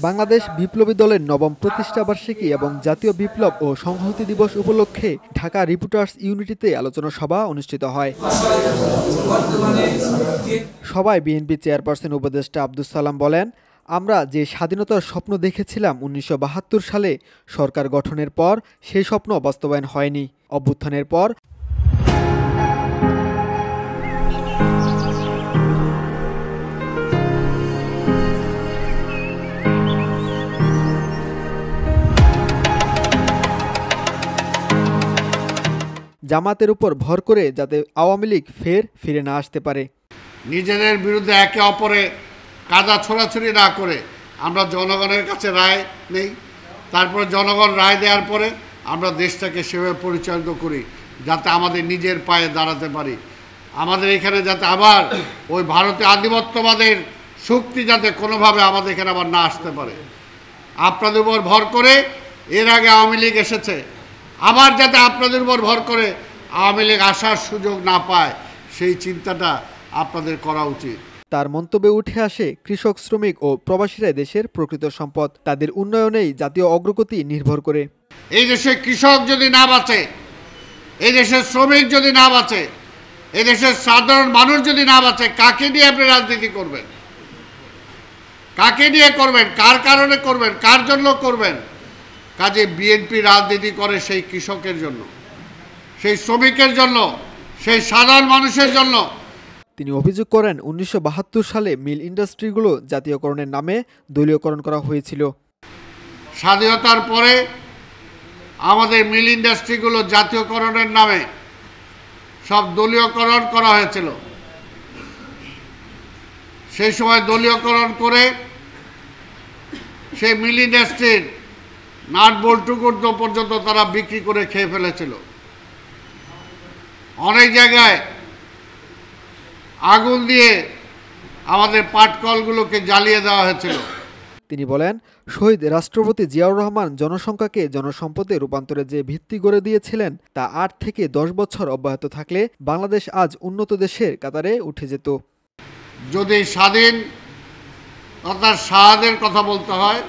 বাংলাদেশ বিপ্লবী দলের নবম প্রতিষ্ঠাবার্ষিকী এবং জাতীয় বিপ্লব ও সংহতি দিবস উপলক্ষে ঢাকা রিপোর্টার্স ইউনিটিতে আলোচনা সভা অনুষ্ঠিত হয়। সভায় বিএনপি চেয়ারপারসন উপদেষ্টা আব্দুস সালাম বলেন, আমরা যে স্বাধীনতার স্বপ্ন দেখেছিলাম ১৯৭২ সালে সরকার গঠনের পর সেই স্বপ্ন বাস্তবায়ন হয়নি। অভ্যুত্থানের পর জামাতের উপর ভর করে যাতে আওয়ামী লীগ ফিরে না আসতে পারে। নিজেদের বিরুদ্ধে একে অপরে কাদা ছোড়াছুড়ি না করে আমরা জনগণের কাছে রায় নেই, তারপরে জনগণ রায় দেওয়ার পরে আমরা দেশটাকে সেভাবে পরিচালিত করি যাতে আমাদের নিজের পায়ে দাঁড়াতে পারি। আমাদের এখানে যাতে আবার ওই ভারতীয় আধিপত্যবাদের শক্তি যাতে কোনোভাবে আমাদের এখানে আবার না আসতে পারে। আপনাদের উপর ভর করে এর আগে আওয়ামী লীগ এসেছে, আবার যাতে আপনাদের উপর ভর করে আওয়ামী লীগ আসার সুযোগ না পায় সেই চিন্তাটা আপনাদের করা উচিত। তার মন্তব্যে উঠে আসে, কৃষক, শ্রমিক ও প্রবাসীরা দেশের প্রকৃত সম্পদ, তাদের উন্নয়নেই জাতীয় অগ্রগতি নির্ভর করে। এই দেশে কৃষক যদি না বাঁচে, এই দেশের শ্রমিক যদি না বাঁচে, এই দেশের সাধারণ মানুষ যদি না বাঁচে, কাকে নিয়ে আপনি রাজনীতি করবেন? কাকে নিয়ে করবেন? কার কারণে করবেন? কার জন্য করবেন? কাজে বিএনপি রাজনীতি করে সেই কৃষকের জন্য, সেই শ্রমিকের জন্য, সেই সাধারণ মানুষের জন্য। তিনি অভিযোগ করেন, ১৯৭২ সালে মিল ইন্ডাস্ট্রিগুলো জাতীয়করণের নামে দলীয়করণ করা হয়েছিল। স্বাধীনতার পরে আমাদের মিল ইন্ডাস্ট্রিগুলো জাতীয়করণের নামে সব দলীয়করণ করা হয়েছিল। সেই সময় দলীয়করণ করে সেই মিল ইন্ডাস্ট্রির নাট বল্টু পর্যন্ত তারা বিক্রি করে খেয়ে ফেলেছিল। অনেক জায়গায় আগুন দিয়ে আমাদের পাটকলগুলোকে জ্বালিয়ে দেওয়া হয়েছিল। তিনি বলেন, শহীদ রাষ্ট্রপতি জিয়াউর রহমান জনসংখ্যাকে জনসম্পদে রূপান্তরে যে ভিত্তি গড়ে দিয়েছিলেন তা ৮ থেকে ১০ বছর অব্যাহত থাকলে বাংলাদেশ আজ উন্নত দেশের কাতারে উঠে যেত। যদি স্বাধীন অর্থাৎ শাহাদের কথা বলতে হয়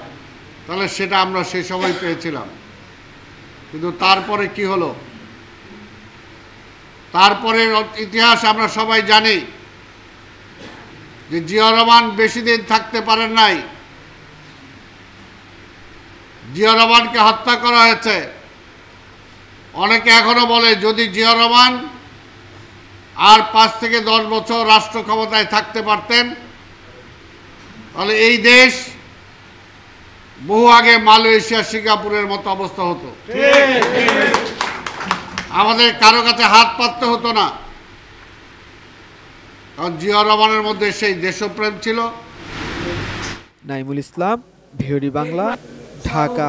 তাহলে সেটা আমরা সেই সময় পেয়েছিলাম, কিন্তু তারপরে কি হলো? তারপরে ইতিহাস আমরা সবাই জানি যে জিয়াউর রহমান বেশি দিন থাকতে পারেন নাই। জিয়াউর রহমানকে হত্যা করা হয়েছে। অনেকে এখনো বলে যদি জিয়াউর রহমান আর ৫ থেকে ১০ বছর রাষ্ট্র ক্ষমতায় থাকতে পারতেন তাহলে এই দেশ বহু আগে মালয়েশিয়া, সিঙ্গাপুরের মতো অবস্থা হতো। আমাদের কারো কাছে হাত পাততে হতো না, কারণ জিয়াউর রহমানের মধ্যে সেই দেশপ্রেম ছিল। নাইমুল ইসলাম, ভিওডি বাংলা, ঢাকা।